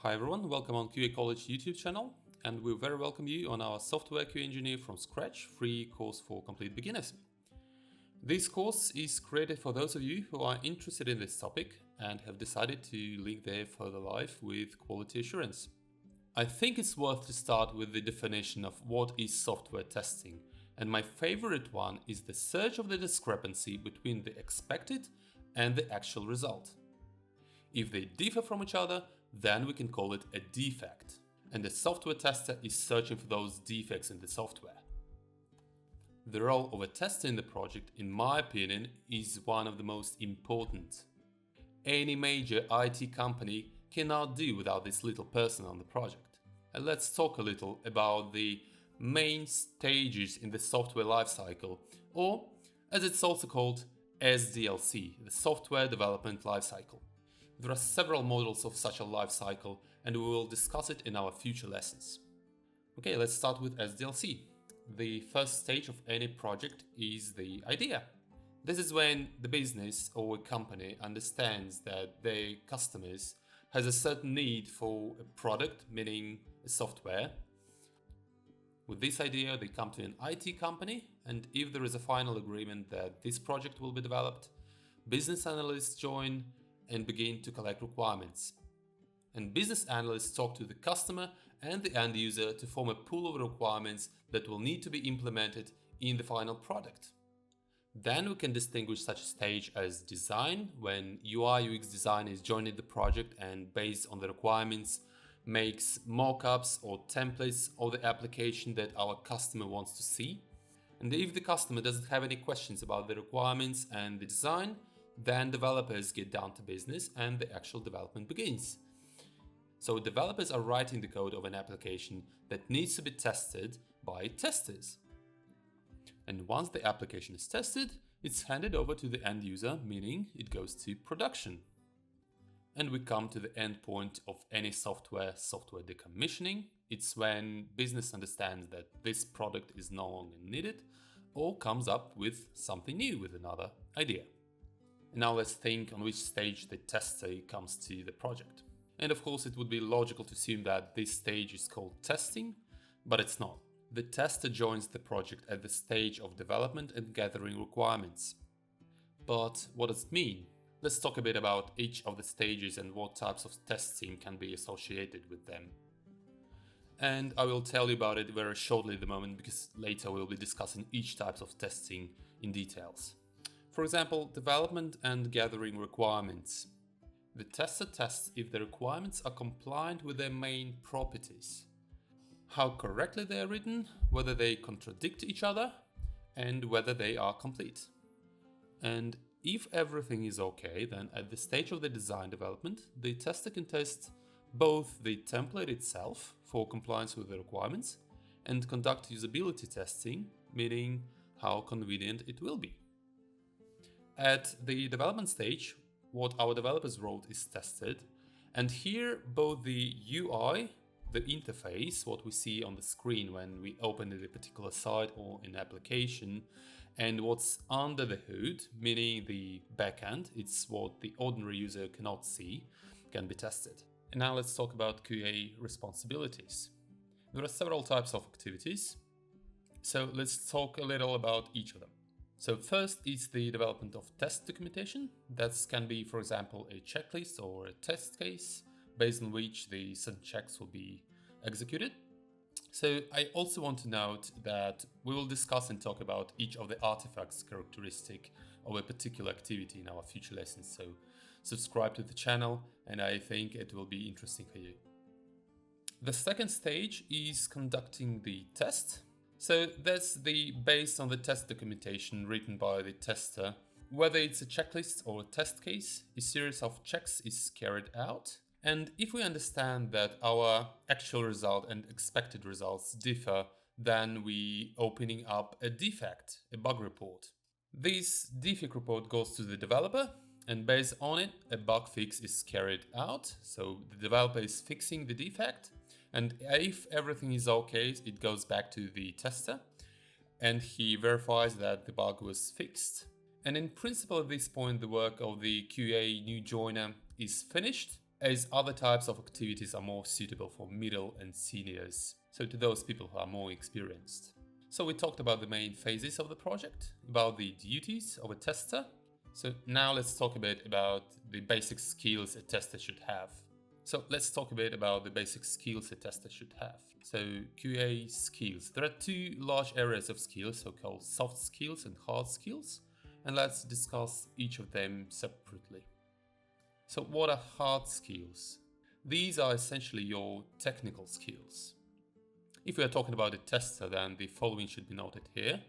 Hi everyone, welcome on QA College YouTube channel, and we very welcome you on our Software QA Engineer from Scratch free course for complete beginners. This course is created for those of you who are interested in this topic and have decided to link their further life with quality assurance. I think it's worth to start with the definition of what is software testing, and my favorite one is the search of the discrepancy between the expected and the actual result. If they differ from each other, then we can call it a defect, and the software tester is searching for those defects in the software. The role of a tester in the project, in my opinion, is one of the most important. Any major IT company cannot do without this little person on the project. And let's talk a little about the main stages in the software lifecycle, or as it's also called, SDLC, the software development lifecycle. There are several models of such a lifecycle, and we will discuss it in our future lessons. Okay, let's start with SDLC. The first stage of any project is the idea. This is when the business or a company understands that their customers has a certain need for a product, meaning a software. With this idea, they come to an IT company, and if there is a final agreement that this project will be developed, business analysts join and begin to collect requirements. And business analysts talk to the customer and the end user to form a pool of requirements that will need to be implemented in the final product. Then we can distinguish such a stage as design, when UI UX design is joining the project and based on the requirements makes mock-ups or templates of the application that our customer wants to see. And if the customer doesn't have any questions about the requirements and the design, then developers get down to business and the actual development begins. So developers are writing the code of an application that needs to be tested by testers. And once the application is tested, it's handed over to the end user, meaning it goes to production. And we come to the end point of any software decommissioning. It's when business understands that this product is no longer needed or comes up with something new, with another idea. Now let's think on which stage the tester comes to the project. And of course it would be logical to assume that this stage is called testing, but it's not. The tester joins the project at the stage of development and gathering requirements. But what does it mean? Let's talk a bit about each of the stages and what types of testing can be associated with them. And I will tell you about it very shortly at the moment, because later we'll be discussing each type of testing in details. For example, development and gathering requirements. The tester tests if the requirements are compliant with their main properties, how correctly they are written, whether they contradict each other, and whether they are complete. And if everything is okay, then at the stage of the design development, the tester can test both the template itself for compliance with the requirements and conduct usability testing, meaning how convenient it will be. At the development stage, what our developers wrote is tested, and here both the UI, the interface, what we see on the screen when we open a particular site or an application, and what's under the hood, meaning the backend, it's what the ordinary user cannot see, can be tested. And now let's talk about QA responsibilities. There are several types of activities, so let's talk a little about each of them. So first is the development of test documentation. That can be, for example, a checklist or a test case based on which the certain checks will be executed. So I also want to note that we will discuss and talk about each of the artifacts characteristic of a particular activity in our future lessons. So subscribe to the channel, and I think it will be interesting for you. The second stage is conducting the test. So that's based on the test documentation written by the tester. Whether it's a checklist or a test case, a series of checks is carried out. And if we understand that our actual result and expected results differ, then we opening up a defect, a bug report. This defect report goes to the developer, and based on it, a bug fix is carried out. So the developer is fixing the defect. And if everything is okay, it goes back to the tester and he verifies that the bug was fixed. And in principle, at this point, the work of the QA new joiner is finished as other types of activities are more suitable for middle and seniors, so to those people who are more experienced. So we talked about the main phases of the project, about the duties of a tester. So now let's talk a bit about the basic skills a tester should have. So let's talk a bit about the basic skills a tester should have. So QA skills. There are two large areas of skills, so-called soft skills and hard skills, and let's discuss each of them separately. So what are hard skills? These are essentially your technical skills. If we are talking about a tester, then the following should be noted here.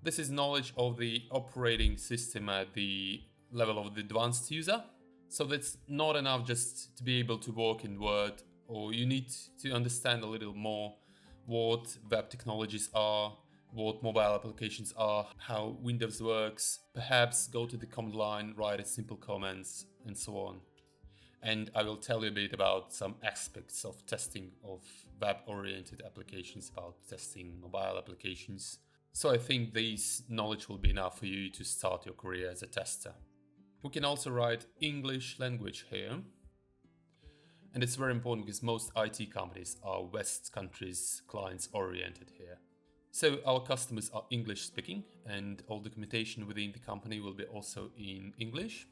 This is knowledge of the operating system at the level of the advanced user. So that's not enough just to be able to work in Word, or you need to understand a little more what web technologies are, what mobile applications are, how Windows works, perhaps go to the command line, write a simple comments, and so on. And I will tell you a bit about some aspects of testing of web-oriented applications, about testing mobile applications. So I think this knowledge will be enough for you to start your career as a tester. We can also write English language here. And it's very important because most IT companies are West countries clients oriented here. So our customers are English speaking, and all documentation within the company will be also in English.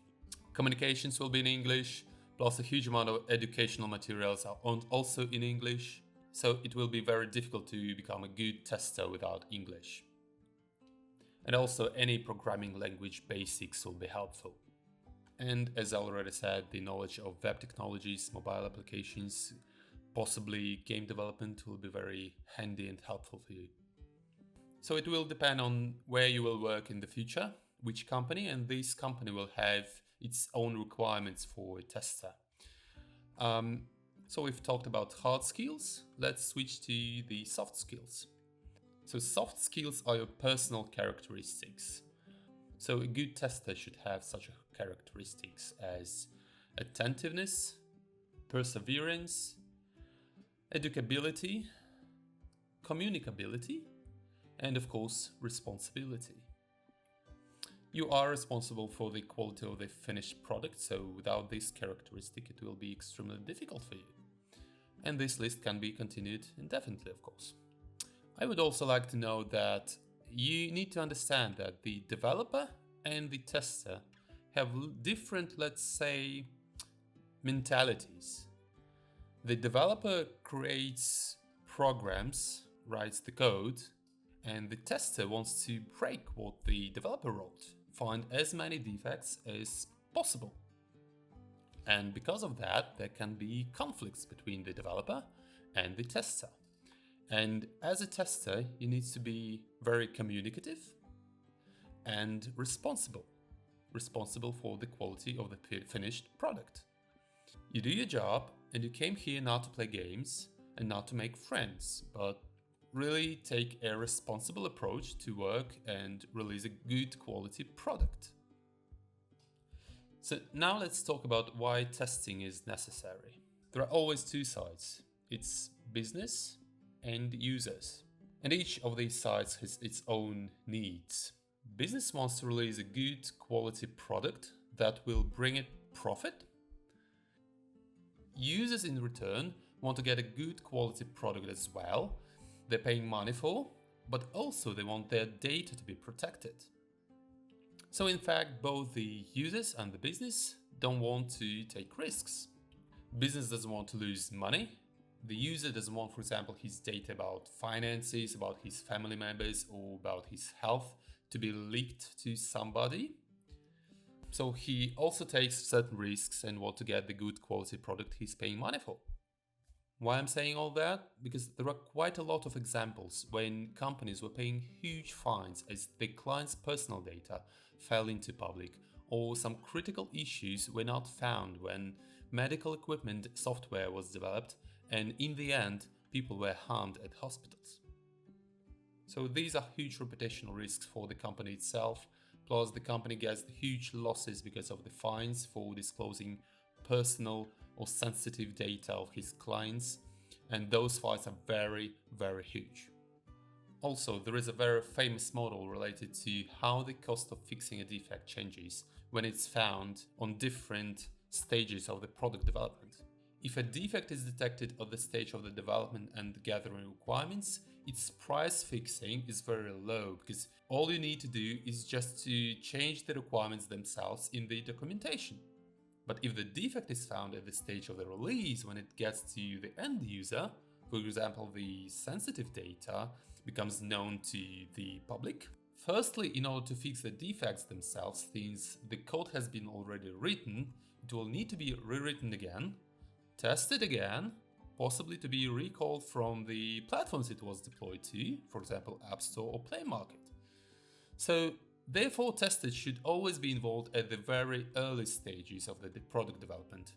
Communications will be in English, plus a huge amount of educational materials are also in English. So it will be very difficult to become a good tester without English. And also any programming language basics will be helpful. And as I already said, the knowledge of web technologies, mobile applications, possibly game development will be very handy and helpful for you. So it will depend on where you will work in the future, which company, and this company will have its own requirements for a tester. So we've talked about hard skills. Let's switch to the soft skills. So soft skills are your personal characteristics. So a good tester should have such characteristics as attentiveness, perseverance, educability, communicability, and of course, responsibility. You are responsible for the quality of the finished product, so without this characteristic, it will be extremely difficult for you. And this list can be continued indefinitely, of course. I would also like to know that you need to understand that the developer and the tester have different, let's say, mentalities. The developer creates programs, writes the code, and the tester wants to break what the developer wrote, find as many defects as possible. And because of that, there can be conflicts between the developer and the tester. And as a tester, you need to be very communicative and responsible for the quality of the finished product. You do your job, and you came here not to play games and not to make friends, but really take a responsible approach to work and release a good quality product. So now let's talk about why testing is necessary. There are always two sides. It's business and users. And each of these sides has its own needs. Business wants to release a good quality product that will bring it profit. Users in return want to get a good quality product as well. They're paying money for, but also they want their data to be protected. So in fact, both the users and the business don't want to take risks. Business doesn't want to lose money. The user doesn't want, for example, his data about finances, about his family members, or about his health to be leaked to somebody. So he also takes certain risks and wants to get the good quality product he's paying money for. Why I'm saying all that? Because there are quite a lot of examples when companies were paying huge fines as the client's personal data fell into public, or some critical issues were not found when medical equipment software was developed, and in the end, people were harmed at hospitals. So these are huge reputational risks for the company itself, plus the company gets huge losses because of the fines for disclosing personal or sensitive data of his clients, and those fines are very, very huge. Also, there is a very famous model related to how the cost of fixing a defect changes when it's found on different stages of the product development. If a defect is detected at the stage of the development and gathering requirements, its price fixing is very low because all you need to do is just to change the requirements themselves in the documentation. But if the defect is found at the stage of the release when it gets to the end user, for example, the sensitive data becomes known to the public. Firstly, in order to fix the defects themselves, since the code has been already written, it will need to be rewritten again, tested again, possibly to be recalled from the platforms it was deployed to, for example, App Store or Play Market. So, therefore, testers should always be involved at the very early stages of the product development.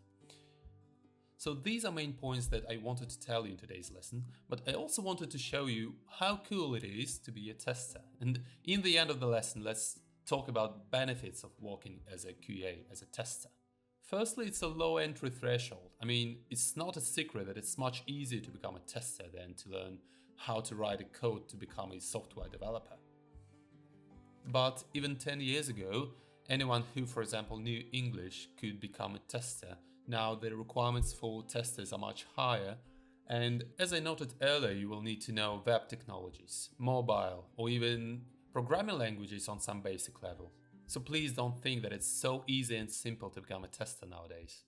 So these are main points that I wanted to tell you in today's lesson, but I also wanted to show you how cool it is to be a tester. And in the end of the lesson, let's talk about benefits of working as a QA, as a tester. Firstly, it's a low entry threshold. I mean, it's not a secret that it's much easier to become a tester than to learn how to write a code to become a software developer. But even 10 years ago, anyone who, for example, knew English could become a tester. Now the requirements for testers are much higher, and as I noted earlier, you will need to know web technologies, mobile, or even programming languages on some basic level. So please don't think that it's so easy and simple to become a tester nowadays.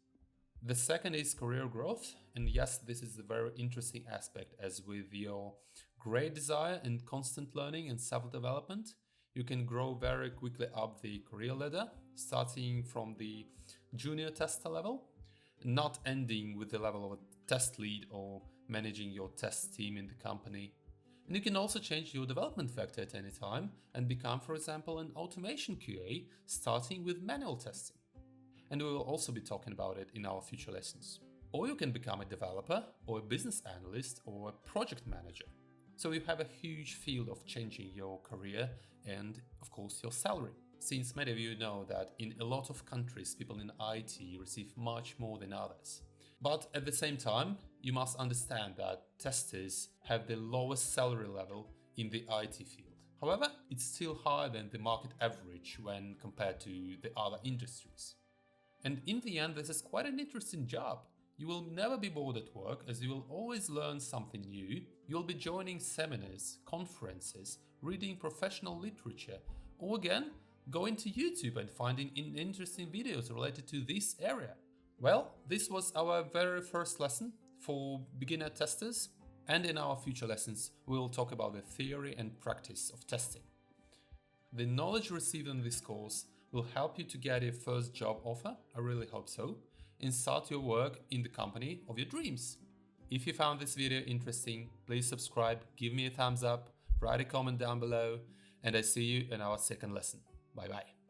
The second is career growth, and yes, this is a very interesting aspect, as with your great desire and constant learning and self-development, you can grow very quickly up the career ladder, starting from the junior tester level, not ending with the level of a test lead or managing your test team in the company. And you can also change your development vector at any time and become, for example, an automation QA, starting with manual testing. And we will also be talking about it in our future lessons. Or you can become a developer, or a business analyst, or a project manager. So you have a huge field of changing your career and, of course, your salary. Since many of you know that in a lot of countries, people in IT receive much more than others. But at the same time, you must understand that testers have the lowest salary level in the IT field. However, it's still higher than the market average when compared to the other industries. And in the end, this is quite an interesting job. You will never be bored at work, as you will always learn something new. You'll be joining seminars, conferences, reading professional literature, or again, going to YouTube and finding interesting videos related to this area. Well, this was our very first lesson for beginner testers, and in our future lessons we'll talk about the theory and practice of testing. The knowledge received in this course will help you to get your first job offer, I really hope so, and start your work in the company of your dreams. If you found this video interesting, please subscribe, give me a thumbs up, write a comment down below, and I see you in our second lesson. Bye bye.